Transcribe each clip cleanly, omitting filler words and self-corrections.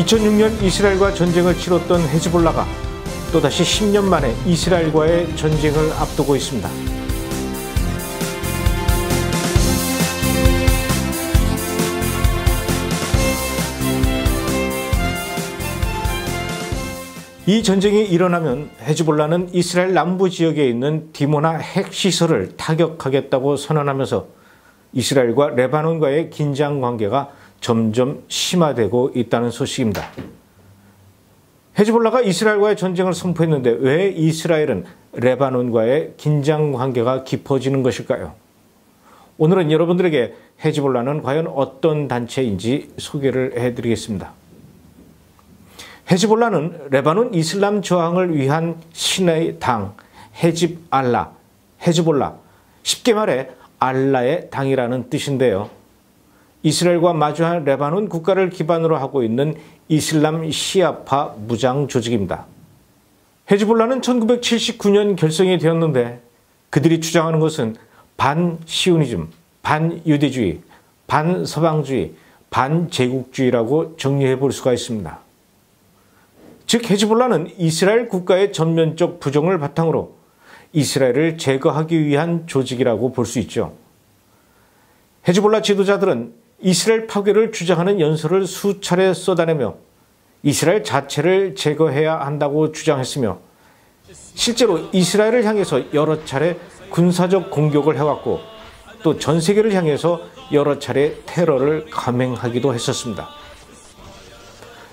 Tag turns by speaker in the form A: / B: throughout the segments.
A: 2006년 이스라엘과 전쟁을 치렀던 헤즈볼라가 또다시 10년 만에 이스라엘과의 전쟁을 앞두고 있습니다. 이 전쟁이 일어나면 헤즈볼라는 이스라엘 남부 지역에 있는 디모나 핵시설을 타격하겠다고 선언하면서 이스라엘과 레바논과의 긴장 관계가 점점 심화되고 있다는 소식입니다. 헤즈볼라가 이스라엘과의 전쟁을 선포했는데 왜 이스라엘은 레바논과의 긴장 관계가 깊어지는 것일까요? 오늘은 여러분들에게 헤즈볼라는 과연 어떤 단체인지 소개를 해드리겠습니다. 헤즈볼라는 레바논 이슬람 저항을 위한 신의 당, 헤집 알라, 헤즈볼라, 쉽게 말해 알라의 당이라는 뜻인데요. 이스라엘과 마주한 레바논 국가를 기반으로 하고 있는 이슬람 시아파 무장 조직입니다. 헤즈볼라는 1979년 결성이 되었는데 그들이 주장하는 것은 반시오니즘, 반유대주의, 반서방주의, 반제국주의라고 정리해 볼 수가 있습니다. 즉 헤즈볼라는 이스라엘 국가의 전면적 부정을 바탕으로 이스라엘을 제거하기 위한 조직이라고 볼 수 있죠. 헤즈볼라 지도자들은 이스라엘 파괴를 주장하는 연설을 수차례 쏟아내며 이스라엘 자체를 제거해야 한다고 주장했으며 실제로 이스라엘을 향해서 여러 차례 군사적 공격을 해왔고 또 전 세계를 향해서 여러 차례 테러를 감행하기도 했었습니다.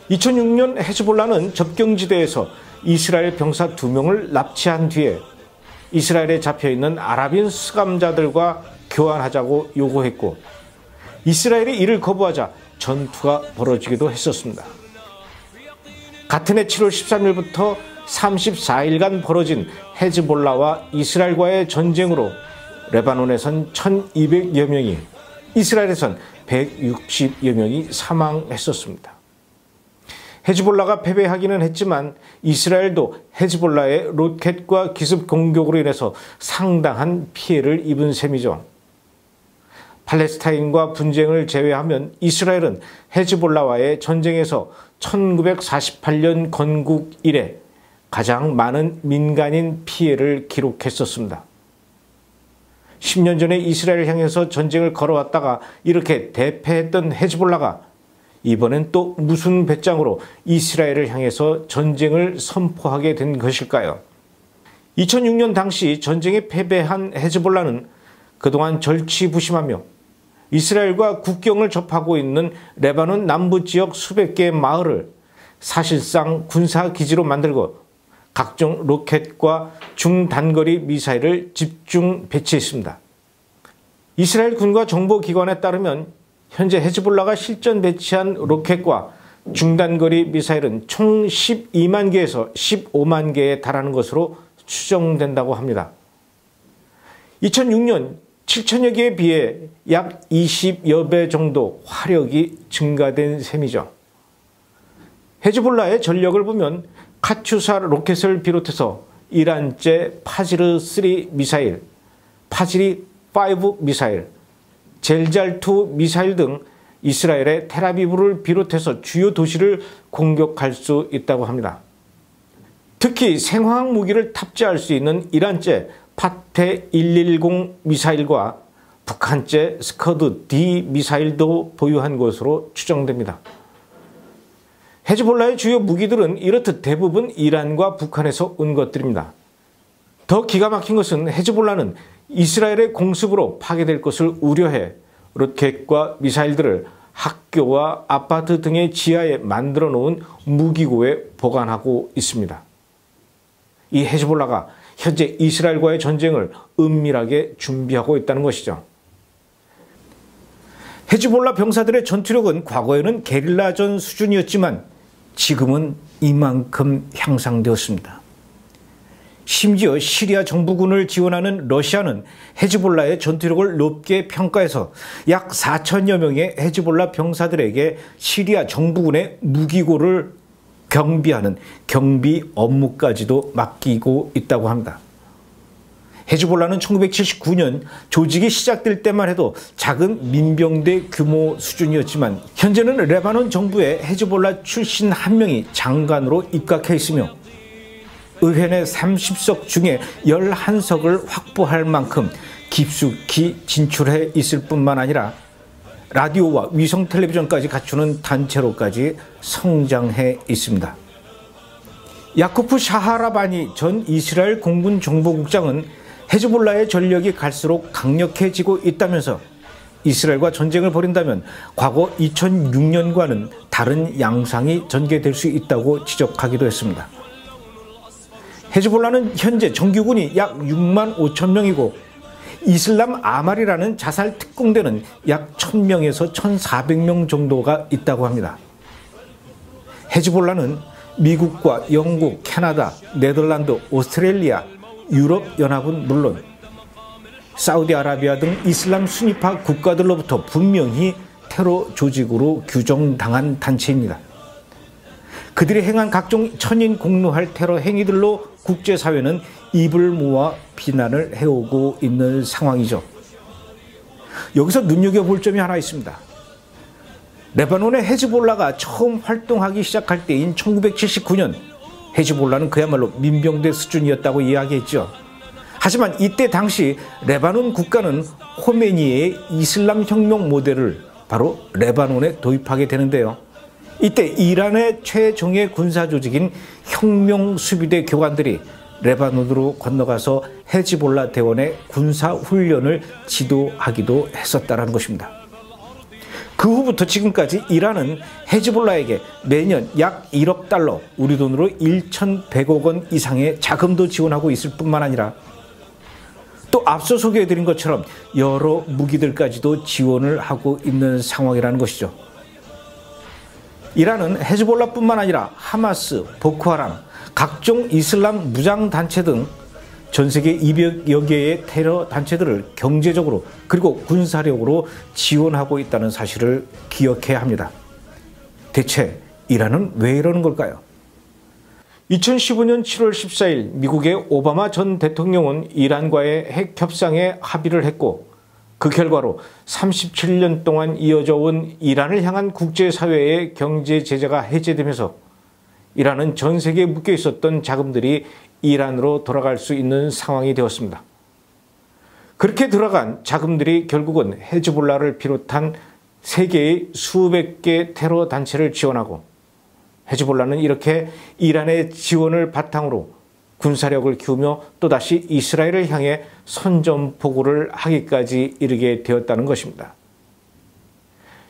A: 2006년 헤즈볼라는 접경지대에서 이스라엘 병사 2명을 납치한 뒤에 이스라엘에 잡혀있는 아랍인 수감자들과 교환하자고 요구했고 이스라엘이 이를 거부하자 전투가 벌어지기도 했었습니다. 같은 해 7월 13일부터 34일간 벌어진 헤즈볼라와 이스라엘과의 전쟁으로 레바논에선 1200여 명이, 이스라엘에선 160여 명이 사망했었습니다. 헤즈볼라가 패배하기는 했지만 이스라엘도 헤즈볼라의 로켓과 기습 공격으로 인해서 상당한 피해를 입은 셈이죠. 팔레스타인과 분쟁을 제외하면 이스라엘은 헤즈볼라와의 전쟁에서 1948년 건국 이래 가장 많은 민간인 피해를 기록했었습니다. 10년 전에 이스라엘을 향해서 전쟁을 걸어왔다가 이렇게 대패했던 헤즈볼라가 이번엔 또 무슨 배짱으로 이스라엘을 향해서 전쟁을 선포하게 된 것일까요? 2006년 당시 전쟁에 패배한 헤즈볼라는 그동안 절치부심하며 이스라엘과 국경을 접하고 있는 레바논 남부 지역 수백 개의 마을을 사실상 군사기지로 만들고 각종 로켓과 중단거리 미사일을 집중 배치했습니다. 이스라엘 군과 정보기관에 따르면 현재 헤즈볼라가 실전 배치한 로켓과 중단거리 미사일은 총 12만 개에서 15만 개에 달하는 것으로 추정된다고 합니다. 2006년 7천여 개에 비해 약 20여 배 정도 화력이 증가된 셈이죠. 헤즈볼라의 전력을 보면 카투사 로켓을 비롯해서 이란제 파지르-3 미사일, 파지리-5 미사일, 젤잘-2 미사일 등 이스라엘의 텔아비브를 비롯해서 주요 도시를 공격할 수 있다고 합니다. 특히 생화학 무기를 탑재할 수 있는 이란제 파테 110 미사일과 북한제 스커드-D 미사일도 보유한 것으로 추정됩니다. 헤즈볼라의 주요 무기들은 이렇듯 대부분 이란과 북한에서 온 것들입니다. 더 기가 막힌 것은 헤즈볼라는 이스라엘의 공습으로 파괴될 것을 우려해 로켓과 미사일들을 학교와 아파트 등의 지하에 만들어 놓은 무기고에 보관하고 있습니다. 이 헤즈볼라가 현재 이스라엘과의 전쟁을 은밀하게 준비하고 있다는 것이죠. 헤즈볼라 병사들의 전투력은 과거에는 게릴라전 수준이었지만 지금은 이만큼 향상되었습니다. 심지어 시리아 정부군을 지원하는 러시아는 헤즈볼라의 전투력을 높게 평가해서 약 4천여 명의 헤즈볼라 병사들에게 시리아 정부군의 무기고를 경비하는 경비 업무까지도 맡기고 있다고 합니다. 헤즈볼라는 1979년 조직이 시작될 때만 해도 작은 민병대 규모 수준이었지만 현재는 레바논 정부에 헤즈볼라 출신 한 명이 장관으로 입각해 있으며 의회 내 30석 중에 11석을 확보할 만큼 깊숙이 진출해 있을 뿐만 아니라 라디오와 위성 텔레비전까지 갖추는 단체로까지 성장해 있습니다. 야코프 샤하라바니 전 이스라엘 공군 정보국장은 헤즈볼라의 전력이 갈수록 강력해지고 있다면서 이스라엘과 전쟁을 벌인다면 과거 2006년과는 다른 양상이 전개될 수 있다고 지적하기도 했습니다. 헤즈볼라는 현재 정규군이 약 6만 5천 명이고 이슬람 아말이라는 자살 특공대는 약 1000명에서 1400명 정도가 있다고 합니다. 헤즈볼라는 미국과 영국, 캐나다, 네덜란드, 오스트레일리아, 유럽연합은 물론 사우디아라비아 등 이슬람 순위파 국가들로부터 분명히 테러 조직으로 규정당한 단체입니다. 그들이 행한 각종 천인공노할 테러 행위들로 국제사회는 입을 모아 비난을 해오고 있는 상황이죠. 여기서 눈여겨볼 점이 하나 있습니다. 레바논의 헤즈볼라가 처음 활동하기 시작할 때인 1979년 헤즈볼라는 그야말로 민병대 수준이었다고 이야기했죠. 하지만 이때 당시 레바논 국가는 호메니의 이슬람 혁명 모델을 바로 레바논에 도입하게 되는데요. 이때 이란의 최종의 군사조직인 혁명수비대 교관들이 레바논으로 건너가서 헤즈볼라 대원의 군사훈련을 지도하기도 했었다는 것입니다. 그 후부터 지금까지 이란은 헤즈볼라에게 매년 약 1억 달러, 우리 돈으로 1,100억 원 이상의 자금도 지원하고 있을 뿐만 아니라 또 앞서 소개해드린 것처럼 여러 무기들까지도 지원을 하고 있는 상황이라는 것이죠. 이란은 헤즈볼라뿐만 아니라 하마스, 보코하람, 각종 이슬람 무장단체 등 전 세계 200여 개의 테러 단체들을 경제적으로 그리고 군사력으로 지원하고 있다는 사실을 기억해야 합니다. 대체 이란은 왜 이러는 걸까요? 2015년 7월 14일 미국의 오바마 전 대통령은 이란과의 핵 협상에 합의를 했고 그 결과로 37년 동안 이어져 온 이란을 향한 국제사회의 경제 제재가 해제되면서 이란은 전 세계에 묶여 있었던 자금들이 이란으로 돌아갈 수 있는 상황이 되었습니다. 그렇게 들어간 자금들이 결국은 헤즈볼라를 비롯한 세계의 수백 개 테러 단체를 지원하고 헤즈볼라는 이렇게 이란의 지원을 바탕으로 군사력을 키우며 또다시 이스라엘을 향해 선전포고를 하기까지 이르게 되었다는 것입니다.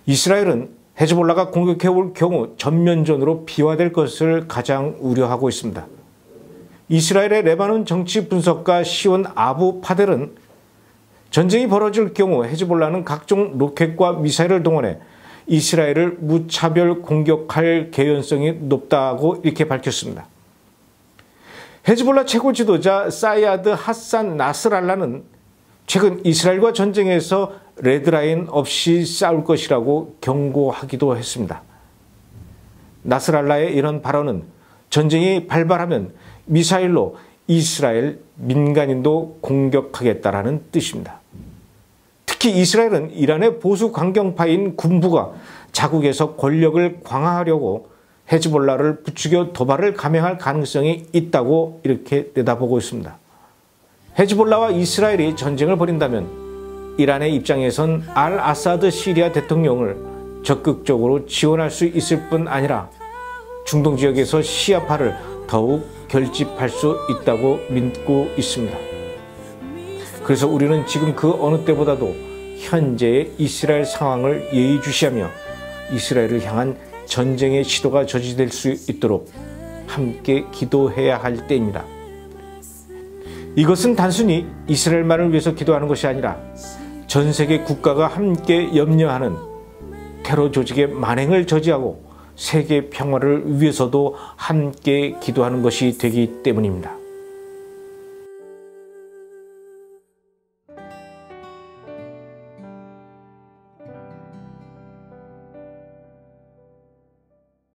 A: 이스라엘은 헤즈볼라가 공격해올 경우 전면전으로 비화될 것을 가장 우려하고 있습니다. 이스라엘의 레바논 정치 분석가 시온 아부 파델은 전쟁이 벌어질 경우 헤즈볼라는 각종 로켓과 미사일을 동원해 이스라엘을 무차별 공격할 개연성이 높다고 이렇게 밝혔습니다. 헤즈볼라 최고 지도자 사이아드 하산 나스랄라는 최근 이스라엘과 전쟁에서 레드라인 없이 싸울 것이라고 경고하기도 했습니다. 나스랄라의 이런 발언은 전쟁이 발발하면 미사일로 이스라엘 민간인도 공격하겠다라는 뜻입니다. 특히 이스라엘은 이란의 보수 강경파인 군부가 자국에서 권력을 강화하려고 헤즈볼라를 부추겨 도발을 감행할 가능성이 있다고 이렇게 내다보고 있습니다. 헤즈볼라와 이스라엘이 전쟁을 벌인다면 이란의 입장에선 알 아사드 시리아 대통령을 적극적으로 지원할 수 있을 뿐 아니라 중동 지역에서 시아파를 더욱 결집할 수 있다고 믿고 있습니다. 그래서 우리는 지금 그 어느 때보다도 현재의 이스라엘 상황을 예의주시하며 이스라엘을 향한 전쟁의 시도가 저지될 수 있도록 함께 기도해야 할 때입니다. 이것은 단순히 이스라엘만을 위해서 기도하는 것이 아니라 전 세계 국가가 함께 염려하는 테러 조직의 만행을 저지하고 세계 평화를 위해서도 함께 기도하는 것이 되기 때문입니다.